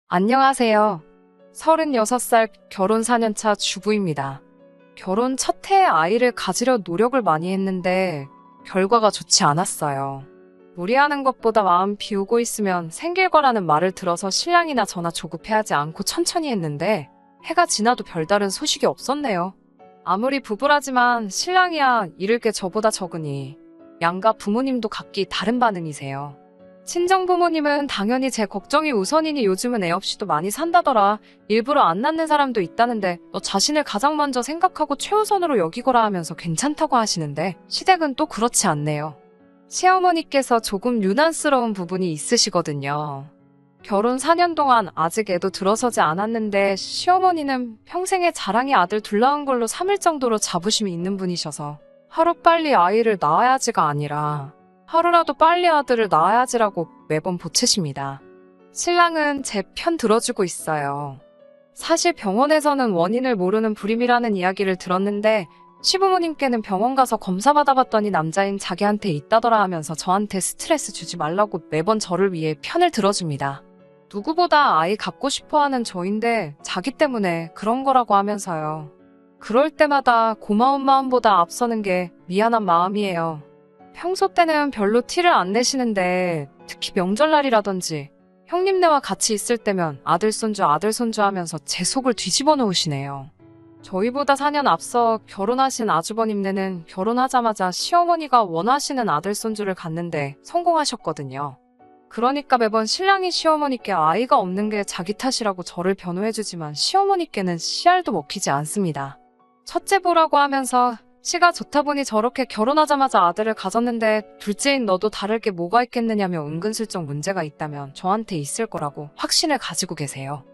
안녕하세요. 36살 결혼 4년차 주부입니다. 결혼 첫 해에 아이를 가지려 노력을 많이 했는데 결과가 좋지 않았어요. 무리하는 것보다 마음 비우고 있으면 생길 거라는 말을 들어서 신랑이나 저나 조급해하지 않고 천천히 했는데 해가 지나도 별다른 소식이 없었네요. 아무리 부부라지만 신랑이야 잃을 게 저보다 적으니 양가 부모님도 각기 다른 반응이세요. 친정 부모님은 당연히 제 걱정이 우선이니 요즘은 애 없이도 많이 산다더라. 일부러 안 낳는 사람도 있다는데 너 자신을 가장 먼저 생각하고 최우선으로 여기거라 하면서 괜찮다고 하시는데 시댁은 또 그렇지 않네요. 시어머니께서 조금 유난스러운 부분이 있으시거든요. 결혼 4년 동안 아직 애도 들어서지 않았는데 시어머니는 평생의 자랑이 아들 둘 낳은 걸로 삼을 정도로 자부심이 있는 분이셔서 하루빨리 아이를 낳아야지가 아니라 하루라도 빨리 아들을 낳아야지라고 매번 보채십니다. 신랑은 제 편 들어주고 있어요. 사실 병원에서는 원인을 모르는 불임이라는 이야기를 들었는데 시부모님께는 병원 가서 검사 받아봤더니 남자인 자기한테 있다더라 하면서 저한테 스트레스 주지 말라고 매번 저를 위해 편을 들어줍니다. 누구보다 아이 갖고 싶어하는 저인데 자기 때문에 그런 거라고 하면서요. 그럴 때마다 고마운 마음보다 앞서는 게 미안한 마음이에요. 평소 때는 별로 티를 안 내시는데 특히 명절날이라든지 형님네와 같이 있을 때면 아들 손주 하면서 제 속을 뒤집어 놓으시네요. 저희보다 4년 앞서 결혼하신 아주버님네는 결혼하자마자 시어머니가 원하시는 아들 손주를 갖는데 성공하셨거든요. 그러니까 매번 신랑이 시어머니께 아이가 없는 게 자기 탓이라고 저를 변호해주지만 시어머니께는 씨알도 먹히지 않습니다. 첫째 보라고 하면서 씨가 좋다 보니 저렇게 결혼하자마자 아들을 가졌는데 둘째인 너도 다를 게 뭐가 있겠느냐며 은근슬쩍 문제가 있다면 저한테 있을 거라고 확신을 가지고 계세요.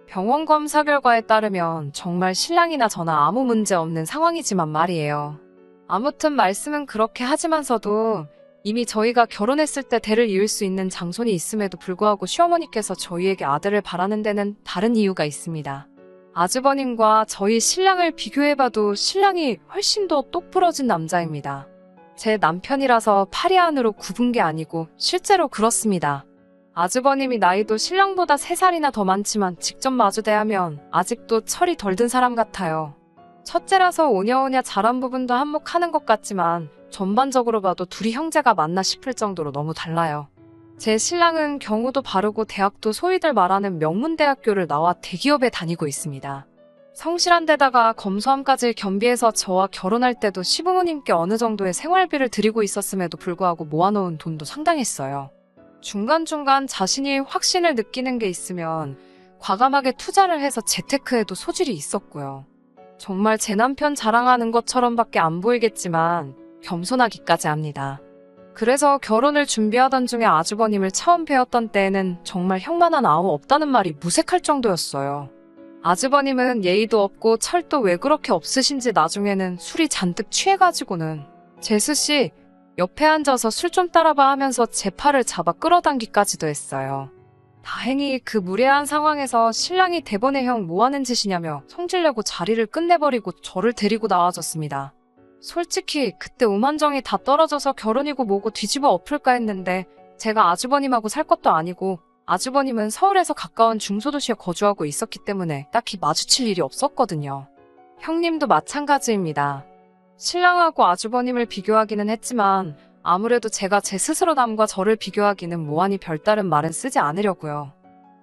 병원 검사 결과에 따르면 정말 신랑이나 저나 아무 문제 없는 상황이지만 말이에요. 아무튼 말씀은 그렇게 하지만서도 이미 저희가 결혼했을 때 대를 이을 수 있는 장손이 있음에도 불구하고 시어머니께서 저희에게 아들을 바라는 데는 다른 이유가 있습니다. 아주버님과 저희 신랑을 비교해봐도 신랑이 훨씬 더 똑부러진 남자입니다. 제 남편이라서 파리 안으로 굽은 게 아니고 실제로 그렇습니다. 아주버님이 나이도 신랑보다 3살이나 더 많지만 직접 마주 대하면 아직도 철이 덜 든 사람 같아요. 첫째라서 오냐오냐 잘한 부분도 한몫하는 것 같지만 전반적으로 봐도 둘이 형제가 맞나 싶을 정도로 너무 달라요. 제 신랑은 경우도 바르고 대학도 소위들 말하는 명문대학교를 나와 대기업에 다니고 있습니다. 성실한 데다가 검소함까지 겸비해서 저와 결혼할 때도 시부모님께 어느 정도의 생활비를 드리고 있었음에도 불구하고 모아놓은 돈도 상당했어요. 중간중간 자신이 확신을 느끼는 게 있으면 과감하게 투자를 해서 재테크에도 소질이 있었고요. 정말 제 남편 자랑하는 것처럼밖에 안 보이겠지만 겸손하기까지 합니다. 그래서 결혼을 준비하던 중에 아주버님을 처음 뵈었던 때에는 정말 형만한 아우 없다는 말이 무색할 정도였어요. 아주버님은 예의도 없고 철도 왜 그렇게 없으신지 나중에는 술이 잔뜩 취해가지고는 재수씨 옆에 앉아서 술 좀 따라봐 하면서 제 팔을 잡아 끌어당기까지도 했어요. 다행히 그 무례한 상황에서 신랑이 대번에 형 뭐하는 짓이냐며 성질내고 자리를 끝내버리고 저를 데리고 나와줬습니다. 솔직히 그때 오만정이 다 떨어져서 결혼이고 뭐고 뒤집어 엎을까 했는데 제가 아주버님하고 살 것도 아니고 아주버님은 서울에서 가까운 중소도시에 거주하고 있었기 때문에 딱히 마주칠 일이 없었거든요. 형님도 마찬가지입니다. 신랑하고 아주버님을 비교하기는 했지만 아무래도 제가 제 스스로 남과 저를 비교하기는 뭐하니 별다른 말은 쓰지 않으려고요.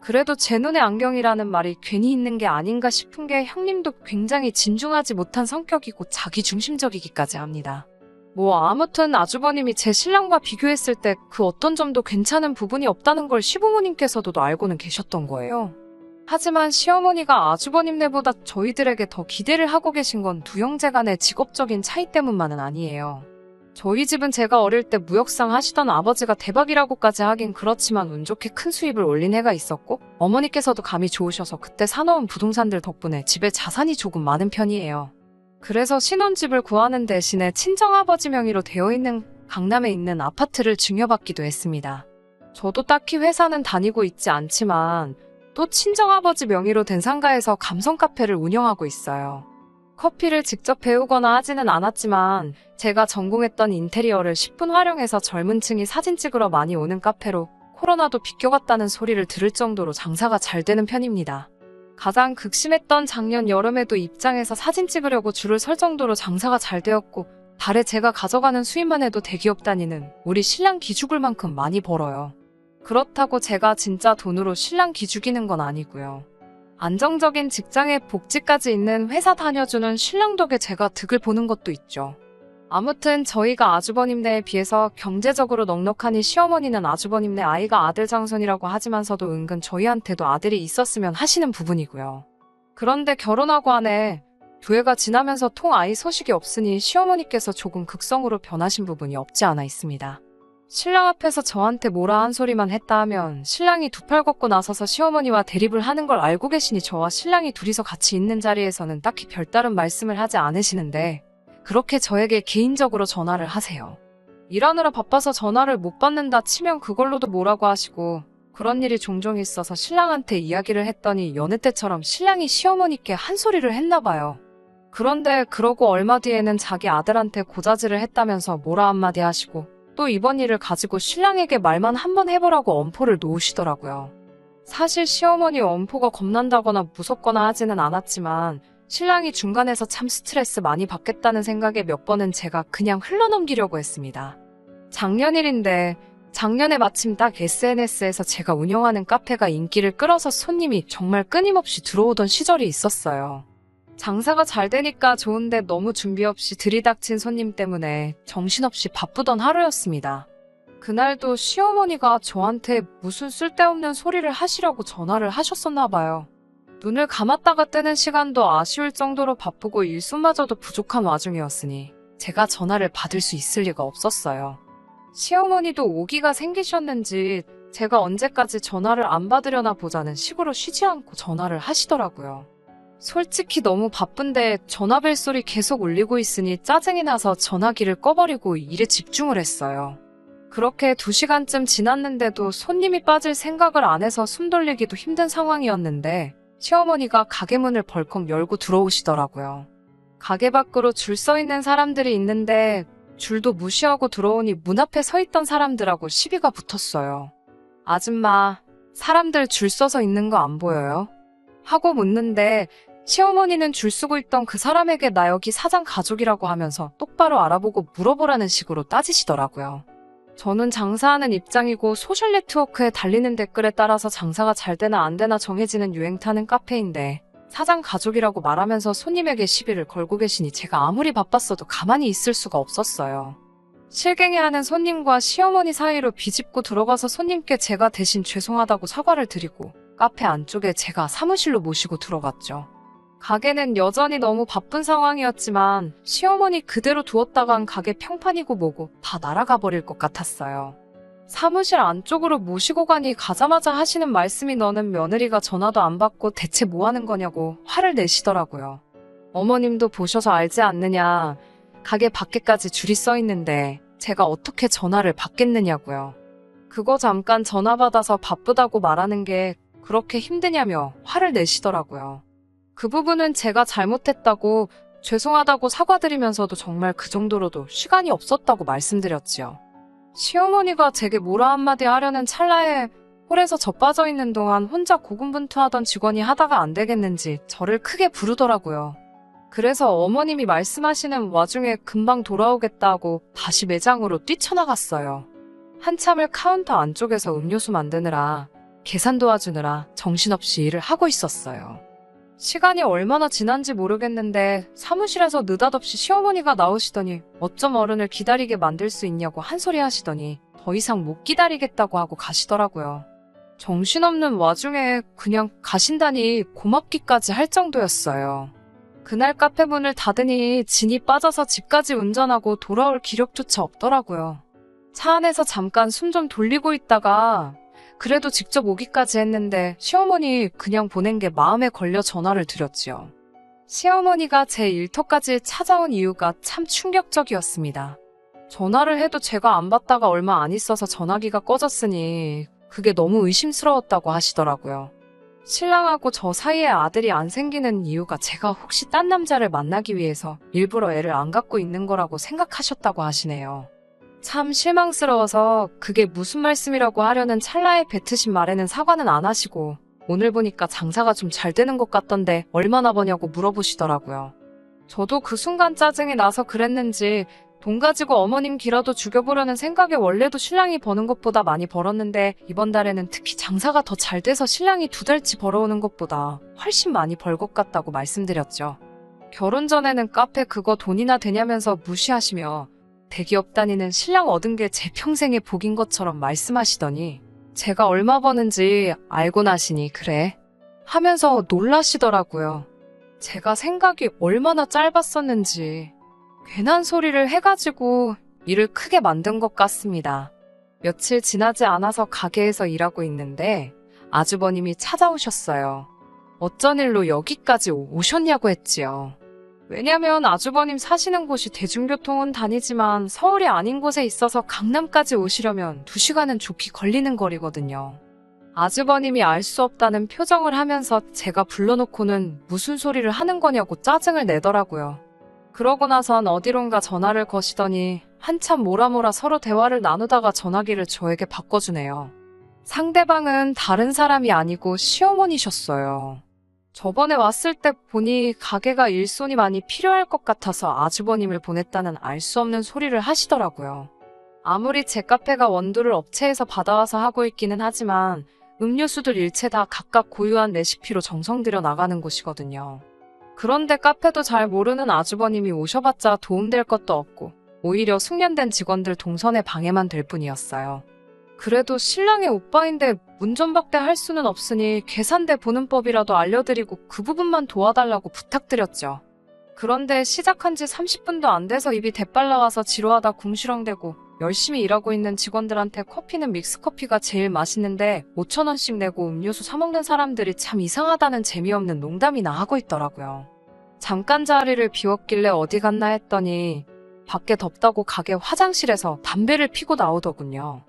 그래도 제 눈에 안경이라는 말이 괜히 있는 게 아닌가 싶은 게 형님도 굉장히 진중하지 못한 성격이고 자기중심적이기까지 합니다. 뭐 아무튼 아주버님이 제 신랑과 비교했을 때 그 어떤 점도 괜찮은 부분이 없다는 걸 시부모님께서도 알고는 계셨던 거예요. 하지만 시어머니가 아주버님네보다 저희들에게 더 기대를 하고 계신 건 두 형제 간의 직업적인 차이 때문만은 아니에요. 저희 집은 제가 어릴 때 무역상 하시던 아버지가 대박이라고까지 하긴 그렇지만 운 좋게 큰 수입을 올린 해가 있었고 어머니께서도 감이 좋으셔서 그때 사놓은 부동산들 덕분에 집에 자산이 조금 많은 편이에요. 그래서 신혼집을 구하는 대신에 친정아버지 명의로 되어 있는 강남에 있는 아파트를 증여받기도 했습니다. 저도 딱히 회사는 다니고 있지 않지만 또 친정아버지 명의로 된 상가에서 감성 카페를 운영하고 있어요. 커피를 직접 배우거나 하지는 않았지만 제가 전공했던 인테리어를 10분 활용해서 젊은 층이 사진 찍으러 많이 오는 카페로 코로나도 비껴갔다는 소리를 들을 정도로 장사가 잘 되는 편입니다. 가장 극심했던 작년 여름에도 입장에서 사진 찍으려고 줄을 설 정도로 장사가 잘 되었고, 달에 제가 가져가는 수입만 해도 대기업 다니는 우리 신랑 기죽을 만큼 많이 벌어요. 그렇다고 제가 진짜 돈으로 신랑 기죽이는 건 아니고요. 안정적인 직장에 복지까지 있는 회사 다녀주는 신랑 덕에 제가 득을 보는 것도 있죠. 아무튼 저희가 아주버님네에 비해서 경제적으로 넉넉하니 시어머니는 아주버님네 아이가 아들 장손이라고 하지만서도 은근 저희한테도 아들이 있었으면 하시는 부분이고요. 그런데 결혼하고 한 해 교회가 지나면서 통 아이 소식이 없으니 시어머니께서 조금 극성으로 변하신 부분이 없지 않아 있습니다. 신랑 앞에서 저한테 뭐라 한 소리만 했다 하면 신랑이 두 팔 걷고 나서서 시어머니와 대립을 하는 걸 알고 계시니 저와 신랑이 둘이서 같이 있는 자리에서는 딱히 별다른 말씀을 하지 않으시는데 그렇게 저에게 개인적으로 전화를 하세요. 일하느라 바빠서 전화를 못 받는다 치면 그걸로도 뭐라고 하시고 그런 일이 종종 있어서 신랑한테 이야기를 했더니 여느 때처럼 신랑이 시어머니께 한 소리를 했나 봐요. 그런데 그러고 얼마 뒤에는 자기 아들한테 고자질을 했다면서 뭐라 한마디 하시고 또 이번 일을 가지고 신랑에게 말만 한번 해보라고 엄포를 놓으시더라고요. 사실 시어머니 엄포가 겁난다거나 무섭거나 하지는 않았지만 신랑이 중간에서 참 스트레스 많이 받겠다는 생각에 몇 번은 제가 그냥 흘러넘기려고 했습니다. 작년 일인데 작년에 마침 딱 SNS에서 제가 운영하는 카페가 인기를 끌어서 손님이 정말 끊임없이 들어오던 시절이 있었어요. 장사가 잘 되니까 좋은데 너무 준비 없이 들이닥친 손님 때문에 정신없이 바쁘던 하루였습니다. 그날도 시어머니가 저한테 무슨 쓸데없는 소리를 하시라고 전화를 하셨었나 봐요. 눈을 감았다가 뜨는 시간도 아쉬울 정도로 바쁘고 일손마저도 부족한 와중이었으니 제가 전화를 받을 수 있을 리가 없었어요. 시어머니도 오기가 생기셨는지 제가 언제까지 전화를 안 받으려나 보자는 식으로 쉬지 않고 전화를 하시더라고요. 솔직히 너무 바쁜데 전화벨 소리 계속 울리고 있으니 짜증이 나서 전화기를 꺼버리고 일에 집중을 했어요. 그렇게 2시간쯤 지났는데도 손님이 빠질 생각을 안 해서 숨 돌리기도 힘든 상황이었는데 시어머니가 가게 문을 벌컥 열고 들어오시더라고요. 가게 밖으로 줄 서 있는 사람들이 있는데 줄도 무시하고 들어오니 문 앞에 서 있던 사람들하고 시비가 붙었어요. 아줌마, 사람들 줄 서서 있는 거 안 보여요? 하고 묻는데 시어머니는 줄 서고 있던 그 사람에게 나 여기 사장 가족이라고 하면서 똑바로 알아보고 물어보라는 식으로 따지시더라고요. 저는 장사하는 입장이고 소셜네트워크에 달리는 댓글에 따라서 장사가 잘 되나 안 되나 정해지는 유행 타는 카페인데 사장 가족이라고 말하면서 손님에게 시비를 걸고 계시니 제가 아무리 바빴어도 가만히 있을 수가 없었어요. 실갱이하는 손님과 시어머니 사이로 비집고 들어가서 손님께 제가 대신 죄송하다고 사과를 드리고 카페 안쪽에 제가 사무실로 모시고 들어갔죠. 가게는 여전히 너무 바쁜 상황이었지만 시어머니 그대로 두었다간 가게 평판이고 뭐고 다 날아가 버릴 것 같았어요. 사무실 안쪽으로 모시고 가니 가자마자 하시는 말씀이 너는 며느리가 전화도 안 받고 대체 뭐 하는 거냐고 화를 내시더라고요. 어머님도 보셔서 알지 않느냐. 가게 밖에까지 줄이 서 있는데 제가 어떻게 전화를 받겠느냐고요. 그거 잠깐 전화 받아서 바쁘다고 말하는 게 그렇게 힘드냐며 화를 내시더라고요. 그 부분은 제가 잘못했다고 죄송하다고 사과드리면서도 정말 그 정도로도 시간이 없었다고 말씀드렸지요. 시어머니가 제게 뭐라 한마디 하려는 찰나에 홀에서 저 빠져있는 동안 혼자 고군분투하던 직원이 하다가 안 되겠는지 저를 크게 부르더라고요. 그래서 어머님이 말씀하시는 와중에 금방 돌아오겠다고 다시 매장으로 뛰쳐나갔어요. 한참을 카운터 안쪽에서 음료수 만드느라 계산 도와주느라 정신없이 일을 하고 있었어요. 시간이 얼마나 지난지 모르겠는데 사무실에서 느닷없이 시어머니가 나오시더니 어쩜 어른을 기다리게 만들 수 있냐고 한 소리 하시더니 더 이상 못 기다리겠다고 하고 가시더라고요. 정신없는 와중에 그냥 가신다니 고맙기까지 할 정도였어요. 그날 카페 문을 닫으니 진이 빠져서 집까지 운전하고 돌아올 기력조차 없더라고요. 차 안에서 잠깐 숨 좀 돌리고 있다가 그래도 직접 오기까지 했는데 시어머니 그냥 보낸 게 마음에 걸려 전화를 드렸지요. 시어머니가 제 일터까지 찾아온 이유가 참 충격적이었습니다. 전화를 해도 제가 안 받다가 얼마 안 있어서 전화기가 꺼졌으니 그게 너무 의심스러웠다고 하시더라고요. 신랑하고 저 사이에 아들이 안 생기는 이유가 제가 혹시 딴 남자를 만나기 위해서 일부러 애를 안 갖고 있는 거라고 생각하셨다고 하시네요. 참 실망스러워서 그게 무슨 말씀이라고 하려는 찰나에 뱉으신 말에는 사과는 안 하시고 오늘 보니까 장사가 좀 잘 되는 것 같던데 얼마나 버냐고 물어보시더라고요. 저도 그 순간 짜증이 나서 그랬는지 돈 가지고 어머님 기라도 죽여보려는 생각에 원래도 신랑이 버는 것보다 많이 벌었는데 이번 달에는 특히 장사가 더 잘 돼서 신랑이 2달치 벌어오는 것보다 훨씬 많이 벌 것 같다고 말씀드렸죠. 결혼 전에는 카페 그거 돈이나 되냐면서 무시하시며 대기업 다니는 신랑 얻은 게 제 평생의 복인 것처럼 말씀하시더니 제가 얼마 버는지 알고 나시니 그래 하면서 놀라시더라고요. 제가 생각이 얼마나 짧았었는지 괜한 소리를 해가지고 일을 크게 만든 것 같습니다. 며칠 지나지 않아서 가게에서 일하고 있는데 아주버님이 찾아오셨어요. 어쩐 일로 여기까지 오셨냐고 했지요. 왜냐면 아주버님 사시는 곳이 대중교통은 다니지만 서울이 아닌 곳에 있어서 강남까지 오시려면 2시간은 좋게 걸리는 거리거든요. 아주버님이 알 수 없다는 표정을 하면서 제가 불러놓고는 무슨 소리를 하는 거냐고 짜증을 내더라고요. 그러고 나선 어디론가 전화를 거시더니 한참 뭐라 서로 대화를 나누다가 전화기를 저에게 바꿔주네요. 상대방은 다른 사람이 아니고 시어머니셨어요. 저번에 왔을 때 보니 가게가 일손이 많이 필요할 것 같아서 아주버님을 보냈다는 알 수 없는 소리를 하시더라고요. 아무리 제 카페가 원두를 업체에서 받아와서 하고 있기는 하지만 음료수들 일체 다 각각 고유한 레시피로 정성 들여 나가는 곳이거든요. 그런데 카페도 잘 모르는 아주버님이 오셔봤자 도움될 것도 없고 오히려 숙련된 직원들 동선에 방해만 될 뿐이었어요. 그래도 신랑의 오빠인데 운전박대 할 수는 없으니 계산대 보는 법이라도 알려드리고 그 부분만 도와달라고 부탁드렸죠. 그런데 시작한 지 30분도 안 돼서 입이 대빨 나와서 지루하다 궁시렁대고 열심히 일하고 있는 직원들한테 커피는 믹스커피가 제일 맛있는데 5,000원씩 내고 음료수 사먹는 사람들이 참 이상하다는 재미없는 농담이나 하고 있더라고요. 잠깐 자리를 비웠길래 어디 갔나 했더니 밖에 덥다고 가게 화장실에서 담배를 피고 나오더군요.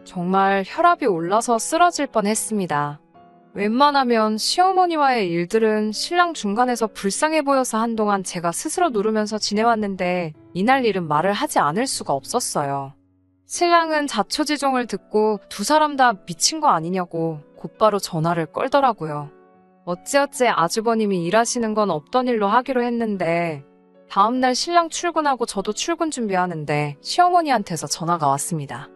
정말 혈압이 올라서 쓰러질 뻔했습니다. 웬만하면 시어머니와의 일들은 신랑 중간에서 불쌍해 보여서 한동안 제가 스스로 누르면서 지내왔는데 이날 일은 말을 하지 않을 수가 없었어요. 신랑은 자초지종을 듣고 두 사람 다 미친 거 아니냐고 곧바로 전화를 걸더라고요. 어찌어찌 아주버님이 일하시는 건 없던 일로 하기로 했는데 다음날 신랑 출근하고 저도 출근 준비하는데 시어머니한테서 전화가 왔습니다.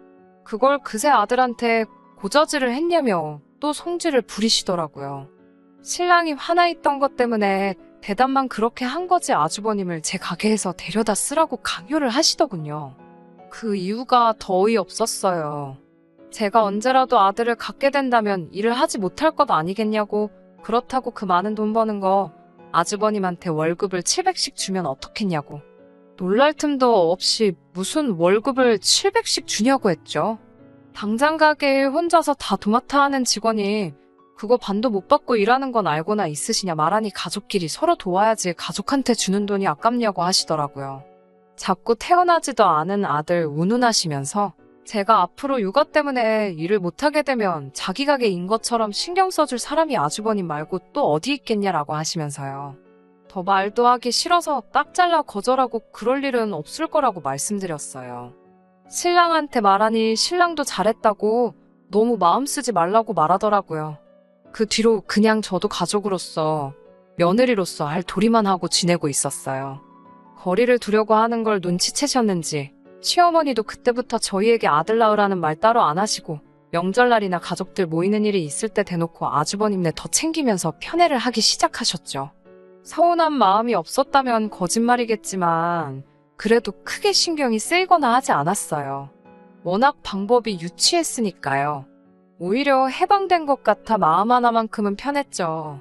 그걸 그새 아들한테 고저지를 했냐며 또 성질을 부리시더라고요. 신랑이 화나 있던 것 때문에 대답만 그렇게 한 거지 아주버님을 제 가게에서 데려다 쓰라고 강요를 하시더군요. 그 이유가 더 어이없었어요. 제가 언제라도 아들을 갖게 된다면 일을 하지 못할 것 아니겠냐고 그렇다고 그 많은 돈 버는 거 아주버님한테 월급을 700씩 주면 어떻겠냐고. 놀랄 틈도 없이 무슨 월급을 700씩 주냐고 했죠. 당장 가게에 혼자서 다 도맡아 하는 직원이 그거 반도 못 받고 일하는 건 알고나 있으시냐 말하니 가족끼리 서로 도와야지 가족한테 주는 돈이 아깝냐고 하시더라고요. 자꾸 태어나지도 않은 아들 운운하시면서 제가 앞으로 육아 때문에 일을 못하게 되면 자기 가게인 것처럼 신경 써줄 사람이 아주버님 말고 또 어디 있겠냐라고 하시면서요. 더 말도 하기 싫어서 딱 잘라 거절하고 그럴 일은 없을 거라고 말씀드렸어요. 신랑한테 말하니 신랑도 잘했다고 너무 마음 쓰지 말라고 말하더라고요. 그 뒤로 그냥 저도 가족으로서 며느리로서 할 도리만 하고 지내고 있었어요. 거리를 두려고 하는 걸 눈치채셨는지 시어머니도 그때부터 저희에게 아들 낳으라는 말 따로 안 하시고 명절날이나 가족들 모이는 일이 있을 때 대놓고 아주버님네 더 챙기면서 편애를 하기 시작하셨죠. 서운한 마음이 없었다면 거짓말이겠지만 그래도 크게 신경이 쓰이거나 하지 않았어요. 워낙 방법이 유치했으니까요. 오히려 해방된 것 같아 마음 하나만큼은 편했죠.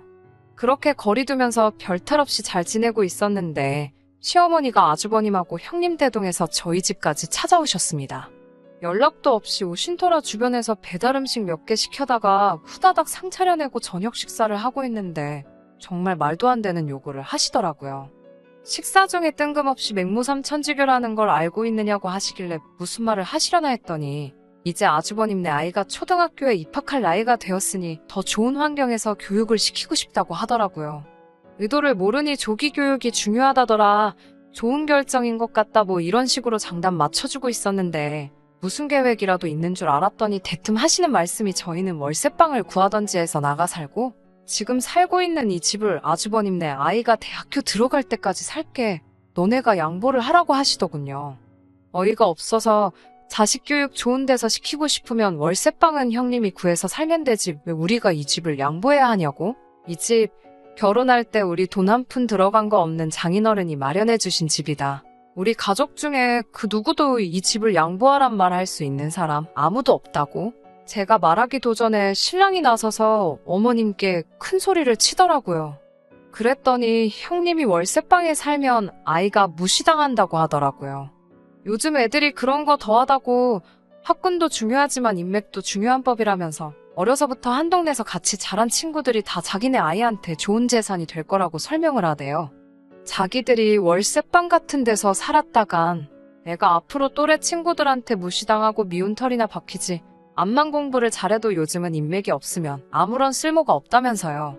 그렇게 거리 두면서 별탈 없이 잘 지내고 있었는데 시어머니가 아주버님하고 형님 대동해서 저희 집까지 찾아오셨습니다. 연락도 없이 오신토라 주변에서 배달음식 몇 개 시켜다가 후다닥 상 차려내고 저녁 식사를 하고 있는데 정말 말도 안 되는 요구를 하시더라고요. 식사 중에 뜬금없이 맹무삼천지교라는 걸 알고 있느냐고 하시길래 무슨 말을 하시려나 했더니 이제 아주버님네 아이가 초등학교에 입학할 나이가 되었으니 더 좋은 환경에서 교육을 시키고 싶다고 하더라고요. 의도를 모르니 조기 교육이 중요하다더라. 좋은 결정인 것 같다 뭐 이런 식으로 장단 맞춰주고 있었는데 무슨 계획이라도 있는 줄 알았더니 대뜸 하시는 말씀이 저희는 월세방을 구하던지 해서 나가 살고 지금 살고 있는 이 집을 아주버님네 아이가 대학교 들어갈 때까지 살게 너네가 양보를 하라고 하시더군요. 어이가 없어서 자식 교육 좋은 데서 시키고 싶으면 월세방은 형님이 구해서 살면 되지 왜 우리가 이 집을 양보해야 하냐고? 이 집 결혼할 때 우리 돈 한 푼 들어간 거 없는 장인어른이 마련해 주신 집이다. 우리 가족 중에 그 누구도 이 집을 양보하란 말 할 수 있는 사람 아무도 없다고? 제가 말하기도 전에 신랑이 나서서 어머님께 큰 소리를 치더라고요. 그랬더니 형님이 월세방에 살면 아이가 무시당한다고 하더라고요. 요즘 애들이 그런 거 더하다고 학군도 중요하지만 인맥도 중요한 법이라면서 어려서부터 한 동네에서 같이 자란 친구들이 다 자기네 아이한테 좋은 재산이 될 거라고 설명을 하대요. 자기들이 월세방 같은 데서 살았다간 애가 앞으로 또래 친구들한테 무시당하고 미운 털이나 박히지 암만 공부를 잘해도 요즘은 인맥이 없으면 아무런 쓸모가 없다면서요.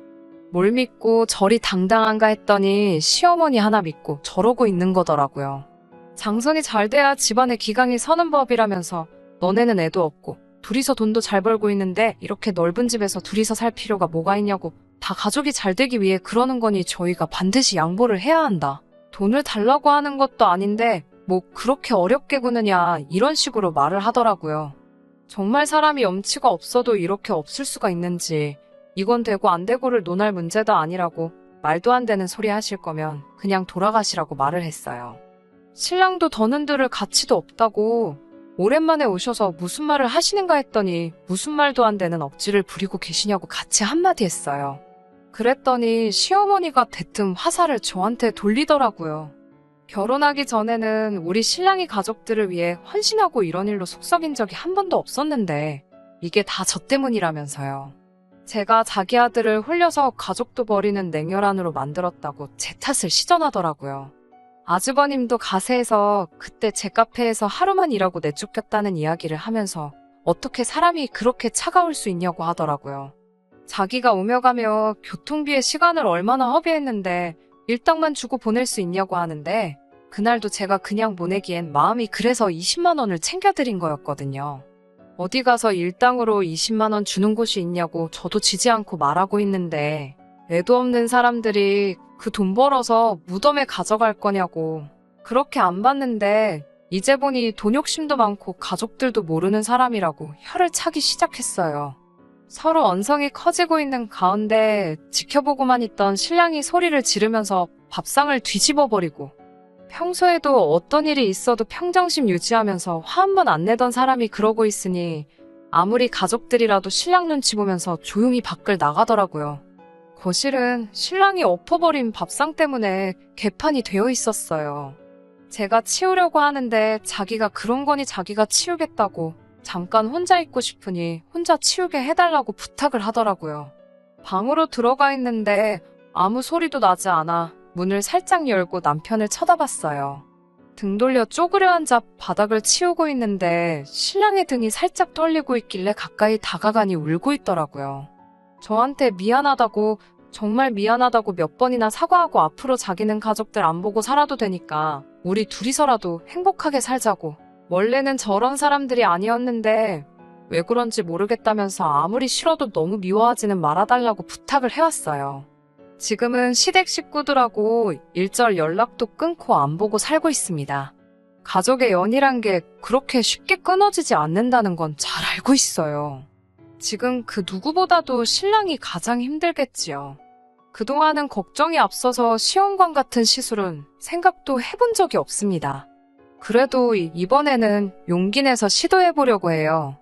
뭘 믿고 저리 당당한가 했더니 시어머니 하나 믿고 저러고 있는 거더라고요. 장손이 잘 돼야 집안에 기강이 서는 법이라면서 너네는 애도 없고 둘이서 돈도 잘 벌고 있는데 이렇게 넓은 집에서 둘이서 살 필요가 뭐가 있냐고 다 가족이 잘 되기 위해 그러는 거니 저희가 반드시 양보를 해야 한다. 돈을 달라고 하는 것도 아닌데 뭐 그렇게 어렵게 구느냐 이런 식으로 말을 하더라고요. 정말 사람이 염치가 없어도 이렇게 없을 수가 있는지 이건 되고 안 되고를 논할 문제도 아니라고 말도 안 되는 소리 하실 거면 그냥 돌아가시라고 말을 했어요. 신랑도 더는 들을 가치도 없다고 오랜만에 오셔서 무슨 말을 하시는가 했더니 무슨 말도 안 되는 억지를 부리고 계시냐고 같이 한마디 했어요. 그랬더니 시어머니가 대뜸 화살을 저한테 돌리더라고요. 결혼하기 전에는 우리 신랑이 가족들을 위해 헌신하고 이런 일로 속 썩인 적이 한 번도 없었는데 이게 다 저 때문이라면서요. 제가 자기 아들을 홀려서 가족도 버리는 냉혈한으로 만들었다고 제 탓을 시전하더라고요. 아주버님도 가세해서 그때 제 카페에서 하루만 일하고 내쫓겼다는 이야기를 하면서 어떻게 사람이 그렇게 차가울 수 있냐고 하더라고요. 자기가 오며 가며 교통비에 시간을 얼마나 허비했는데 일당만 주고 보낼 수 있냐고 하는데 그날도 제가 그냥 보내기엔 마음이 그래서 20만 원을 챙겨드린 거였거든요. 어디 가서 일당으로 20만 원 주는 곳이 있냐고 저도 지지 않고 말하고 있는데 애도 없는 사람들이 그 돈 벌어서 무덤에 가져갈 거냐고 그렇게 안 받는데 이제 보니 돈 욕심도 많고 가족들도 모르는 사람이라고 혀를 차기 시작했어요. 서로 언성이 커지고 있는 가운데 지켜보고만 있던 신랑이 소리를 지르면서 밥상을 뒤집어버리고 평소에도 어떤 일이 있어도 평정심 유지하면서 화 한 번 안 내던 사람이 그러고 있으니 아무리 가족들이라도 신랑 눈치 보면서 조용히 밖을 나가더라고요. 거실은 신랑이 엎어버린 밥상 때문에 개판이 되어 있었어요. 제가 치우려고 하는데 자기가 그런 거니 자기가 치우겠다고 잠깐 혼자 있고 싶으니 혼자 치우게 해달라고 부탁을 하더라고요. 방으로 들어가 있는데 아무 소리도 나지 않아 문을 살짝 열고 남편을 쳐다봤어요. 등 돌려 쪼그려 앉아 바닥을 치우고 있는데 신랑의 등이 살짝 떨리고 있길래 가까이 다가가니 울고 있더라고요. 저한테 미안하다고 정말 미안하다고 몇 번이나 사과하고 앞으로 자기는 가족들 안 보고 살아도 되니까 우리 둘이서라도 행복하게 살자고 원래는 저런 사람들이 아니었는데 왜 그런지 모르겠다면서 아무리 싫어도 너무 미워하지는 말아달라고 부탁을 해왔어요. 지금은 시댁 식구들하고 일절 연락도 끊고 안 보고 살고 있습니다. 가족의 연이란 게 그렇게 쉽게 끊어지지 않는다는 건 잘 알고 있어요. 지금 그 누구보다도 신랑이 가장 힘들겠지요. 그동안은 걱정이 앞서서 시험관 같은 시술은 생각도 해본 적이 없습니다. 그래도 이번에는 용기 내서 시도해보려고 해요.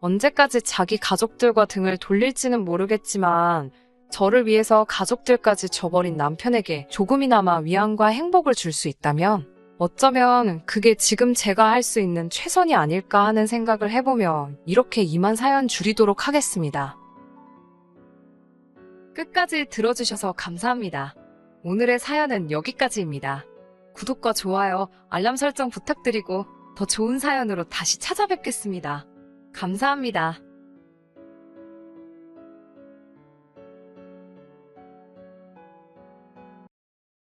언제까지 자기 가족들과 등을 돌릴지는 모르겠지만 저를 위해서 가족들까지 저버린 남편에게 조금이나마 위안과 행복을 줄 수 있다면 어쩌면 그게 지금 제가 할 수 있는 최선이 아닐까 하는 생각을 해보며 이렇게 이만 사연 줄이도록 하겠습니다. 끝까지 들어주셔서 감사합니다. 오늘의 사연은 여기까지입니다. 구독과 좋아요, 알람 설정 부탁드리고 더 좋은 사연으로 다시 찾아뵙겠습니다. 감사합니다.